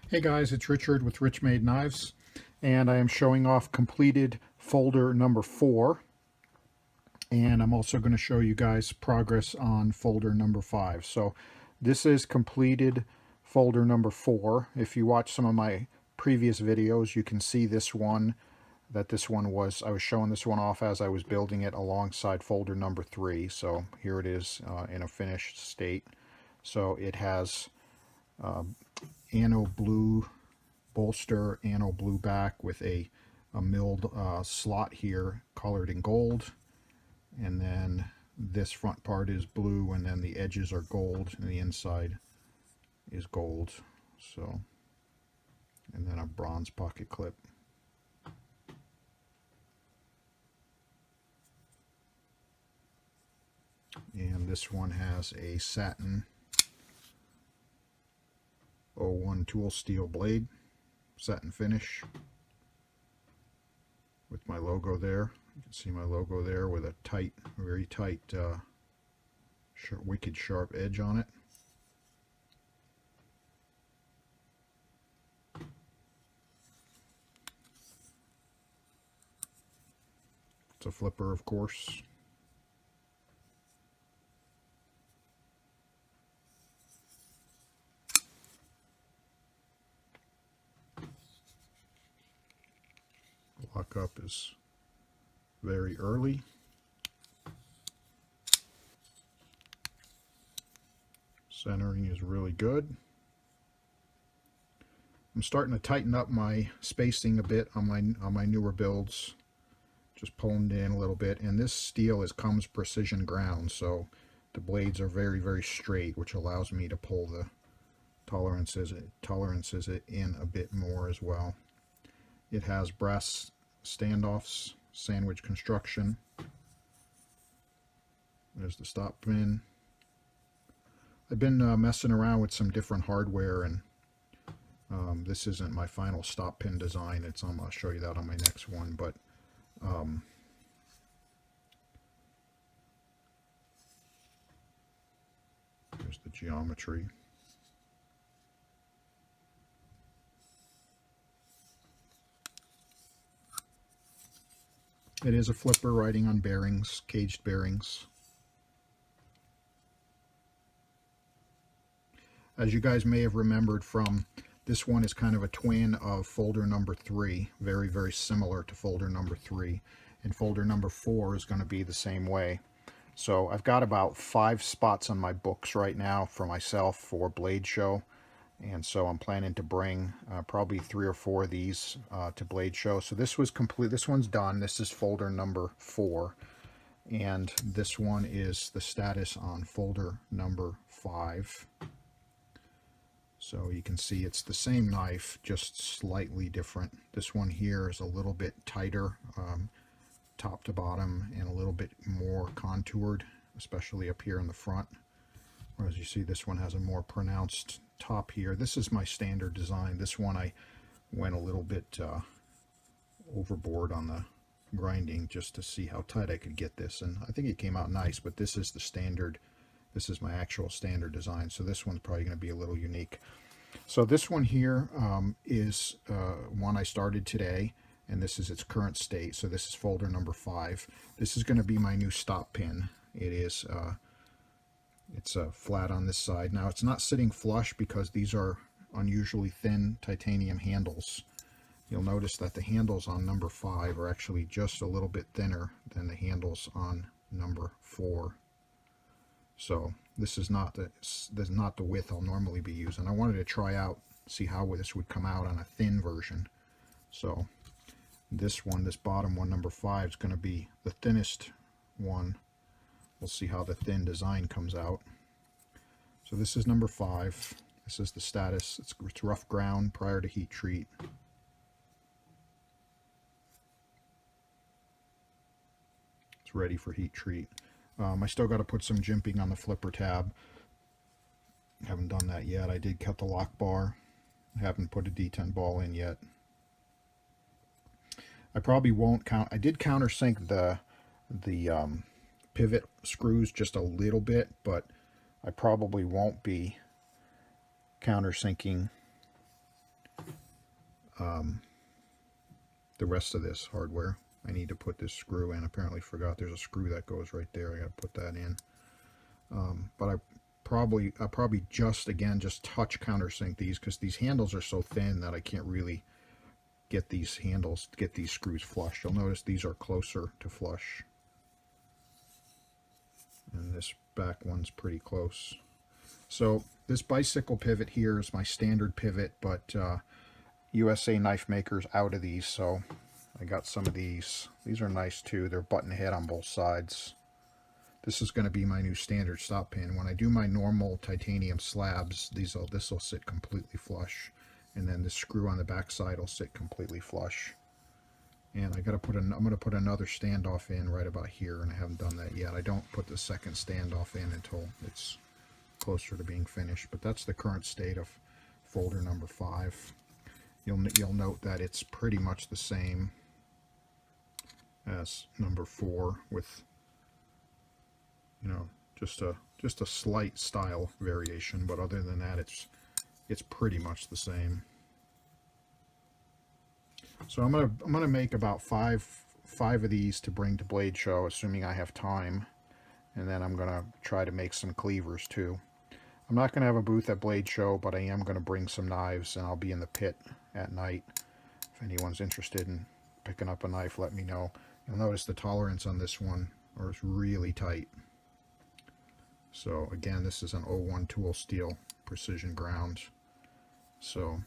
Hey guys, it's Richard with RichMade Knives, and I am showing off completed folder number 4, and I'm also going to show you guys progress on folder number 5. So this is completed folder number 4. If you watch some of my previous videos, you can see this one, I was showing this one off as I was building it alongside folder number 3. So here it is in a finished state. So it has anno blue bolster, anno blue back with a milled slot here colored in gold, and then this front part is blue, and then the edges are gold and the inside is gold. So, and then a bronze pocket clip. And this one has a satin 01 tool steel blade, satin finish with my logo there. You can see my logo there with a tight, very tight, wicked sharp edge on it. It's a flipper, of course. Lockup is very early. Centering is really good. I'm starting to tighten up my spacing a bit on my newer builds. Just pulling it in a little bit, and this steel comes precision ground, so the blades are very, very straight, which allows me to pull the tolerances in a bit more as well. It has brass standoffs, sandwich construction. There's the stop pin. I've been messing around with some different hardware, and this isn't my final stop pin design. I'll show you that on my next one, but here's the geometry. It is a flipper riding on bearings, caged bearings. As you guys may have remembered from, this one is kind of a twin of folder number 3, very, very similar to folder number 3. And folder number 4 is going to be the same way. So I've got about 5 spots on my books right now for myself for Blade Show. And so I'm planning to bring probably 3 or 4 of these to Blade Show. So this was complete. This one's done. This is folder number 4. And this one is the status on folder number 5. So you can see it's the same knife, just slightly different. This one here is a little bit tighter, top to bottom, and a little bit more contoured, especially up here in the front. Whereas you see this one has a more pronounced top here. This is my standard design. This one I went a little bit overboard on the grinding just to see how tight I could get this, and I think it came out nice, but this is the standard. This is my actual standard design, so this one's probably going to be a little unique. So this one here is one I started today, and this is its current state. So this is folder number 5. This is going to be my new stop pin. It's flat on this side. Now it's not sitting flush because these are unusually thin titanium handles. You'll notice that the handles on number 5 are actually just a little bit thinner than the handles on number 4. So this is not the width I'll normally be using. I wanted to try out, see how this would come out on a thin version. So this bottom one, number 5, is going to be the thinnest one. We'll see how the thin design comes out. So this is number 5. This is the status. It's rough ground prior to heat treat. It's ready for heat treat. I still got to put some jimping on the flipper tab. Haven't done that yet. I did cut the lock bar. I haven't put a D10 ball in yet. I probably won't count. I did countersink the pivot screws just a little bit, but I probably won't be countersinking the rest of this hardware. I need to put this screw in. Apparently forgot there's a screw that goes right there. I got to put that in. But I'll probably just touch countersink these, because these handles are so thin that I can't really get these screws flush. You'll notice these are closer to flush, and this back one's pretty close. So this bicycle pivot here is my standard pivot, but USA knife makers out of these, so I got some of these. These are nice too. They're button head on both sides. This is going to be my new standard stop pin. When I do my normal titanium slabs, this will sit completely flush, and then the screw on the back side will sit completely flush. And I'm going to put another standoff in right about here, and I haven't done that yet. I don't put the second standoff in until it's closer to being finished. But that's the current state of folder number 5. You'll note that it's pretty much the same as number 4, with just a slight style variation, but other than that it's pretty much the same. So I'm gonna make about five of these to bring to Blade Show, assuming I have time, and then I'm gonna try to make some cleavers too. I'm not gonna have a booth at Blade Show, but I am gonna bring some knives, and I'll be in the pit at night. If anyone's interested in picking up a knife, let me know. You'll notice the tolerance on this one is really tight. So again, this is an 01 tool steel precision ground. So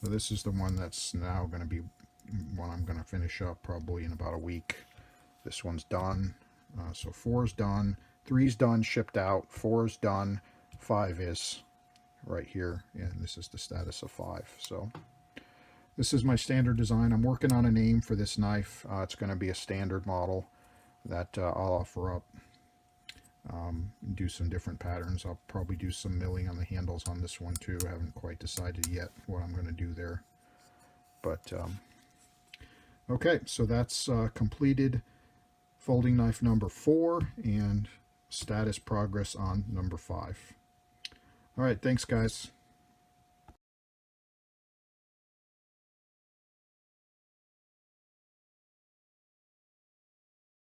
this is the one that's now going to be one I'm going to finish up probably in about a week. This one's done. So 4 is done, 3 is done, shipped out, 4 is done, 5 is right here, and this is the status of 5. So this is my standard design. I'm working on a name for this knife. It's going to be a standard model that I'll offer up. Do some different patterns. I'll probably do some milling on the handles on this one too. I haven't quite decided yet what I'm going to do there. But okay, so that's completed folding knife number 4 and status progress on number 5. All right, thanks guys.